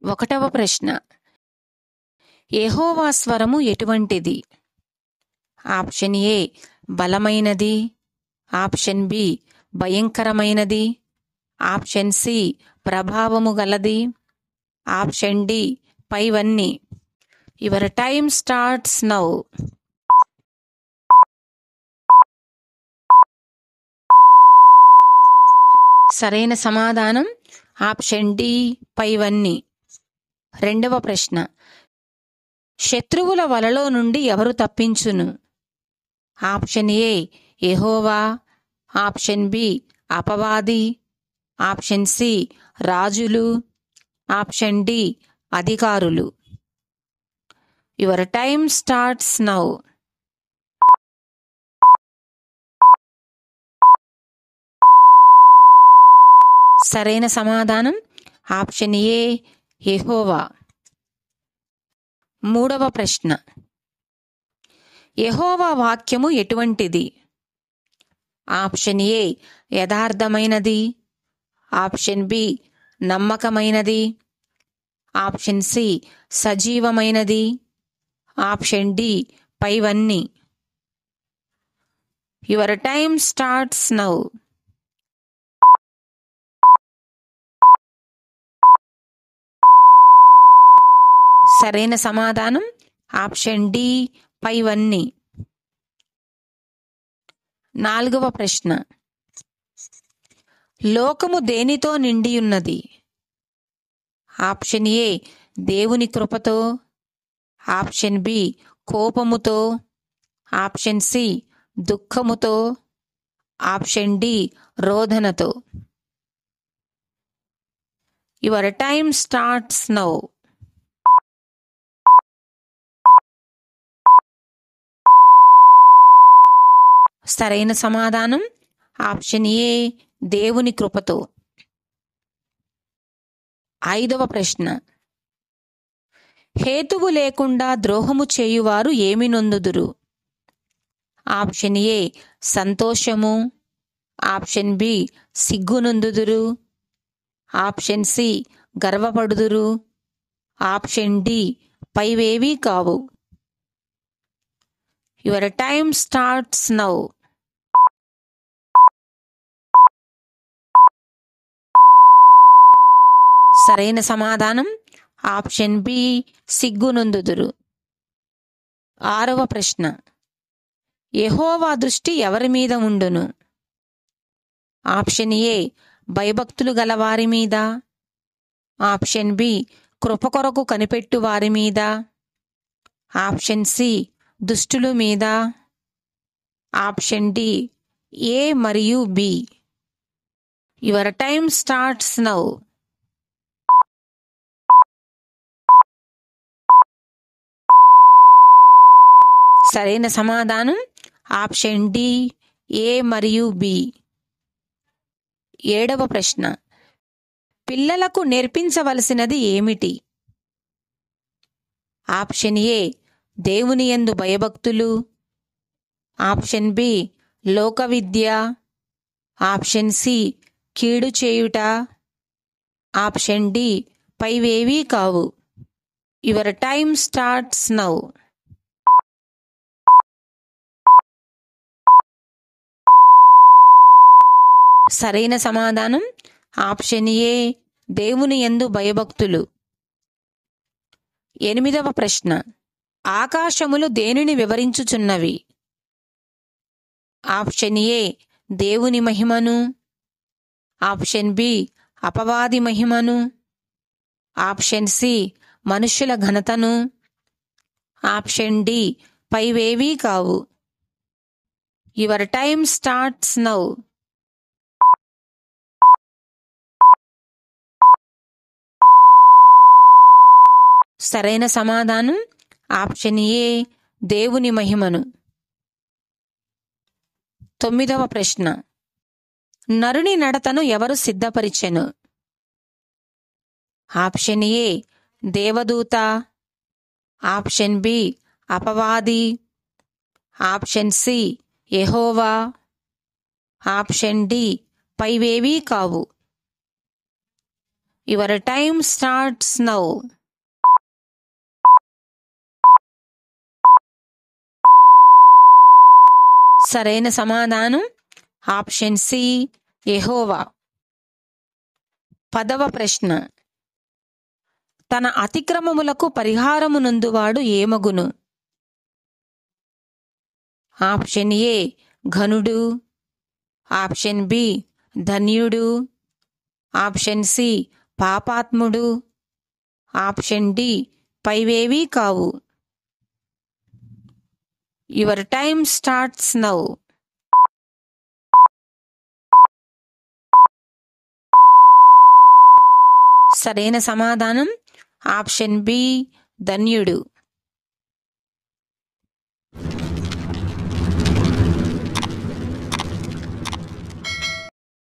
ఒకటవ ప్రశ్న, యెహోవా స్వరము ఎటువంటిది? ఆప్షన్ ఏ బలమైనది, ఆప్షన్ బి భయంకరమైనది, ఆప్షన్ సి ప్రభావము గలది, ఆప్షన్ డి పైవన్నీ. Your time starts now. సరైన సమాధానం ఆప్షన్ డి పైవన్నీ. రెండవ ప్రశ్న, శత్రువుల వలలో నుండి ఎవరు తప్పించును? Option A Jehovah, option B అపవాది, ఆప్షన్ సి రాజులు, ఆప్షన్ డి అధికారులు. Your time starts now. సరైన సమాధానం ఆప్షన్ ఏ యెహోవా. మూడవ ప్రశ్న, యెహోవా వాక్యము ఎటువంటిది? ఆప్షన్ ఏ యథార్థమైనది, ఆప్షన్ బి నమ్మకమైనది, ఆప్షన్ సి సజీవమైనది, ఆప్షన్ డి పైవన్నీ. Your time starts now. సరైన సమాధానం ఆప్షన్ డి పైవన్నీ. నాలుగవ ప్రశ్న, లోకము దేనితో నిండియున్నది? ఆప్షన్ ఏ దేవుని కృపతో, ఆప్షన్ బి కోపముతో, ఆప్షన్ సి దుఃఖముతో, ఆప్షన్ డి రోదనతో. Your time starts now. సరైన సమాధానం ఆప్షన్ ఏ దేవుని కృపతో. ఐదవ ప్రశ్న, హేతువు లేకుండా ద్రోహము చేయువారు ఏమి నొందుదురు? ఆప్షన్ ఏ సంతోషము, ఆప్షన్ బి సిగ్గునొందుదురు, ఆప్షన్ సి గర్వపడుదురు, ఆప్షన్ డి పైవేవీ కావు. Your time starts now. సరైన సమాధానం ఆప్షన్ బి సిగ్గునొందుదురు. ఆరవ ప్రశ్న, యెహోవా దృష్టి ఎవరి మీద ఉండును? ఆప్షన్ ఏ భయభక్తులు గలవారి మీద, ఆప్షన్ బి కృప కొరకు కనిపెట్టు వారి మీద, ఆప్షన్ సి దుష్టుల మీద, ఆప్షన్ డి ఏ మరియు B. Your time starts now. సరైన సమాధానం ఆప్షన్ డి ఏ మరియు బి. ఏడవ ప్రశ్న, పిల్లలకు నేర్పించవలసినది ఏమిటి? ఆప్షన్ ఏ దేవుని యందు భయభక్తులు, ఆప్షన్ బి లోక విద్య, ఆప్షన్ సి కీడు చేయుట, ఆప్షన్ డి పైవేవీ కావు. Your time starts now. సరైన సమాధానం ఆప్షన్ ఏ దేవుని యందు భయభక్తులు. ఎనిమిదవ ప్రశ్న, ఆకాశములు దేనిని వివరించుచున్నవి? ఆప్షన్ ఏ దేవుని మహిమను, ఆప్షన్ బి అపవాది మహిమను, ఆప్షన్ సి మనుష్యుల ఘనతను, ఆప్షన్ డి పైవేవీ కావు. Your time starts now. సరైన సమాధానం ఆప్షన్ ఏ దేవుని మహిమను. తొమ్మిదవ ప్రశ్న, నరుని నడతను ఎవరు సిద్ధపరిచెను? ఆప్షన్ ఏ దేవదూత, ఆప్షన్ బి అపవాది, ఆప్షన్ సి యెహోవా, ఆప్షన్ డి పైవేవీ కావు. Your time starts now. సరైన సమాధానం ఆప్షన్ సి యెహోవా. 10వ ప్రశ్న. తన అతిక్రమములకు పరిహారమునందువాడు ఏమగును? ఆప్షన్ ఏ ఘనుడు, ఆప్షన్ బి ధన్యుడు, ఆప్షన్ సి పాపాత్ముడు, ఆప్షన్ డి పైవేవీ కావు. Your time starts now. సరైన సమాధానం ఆప్షన్ బి ధన్యుడు.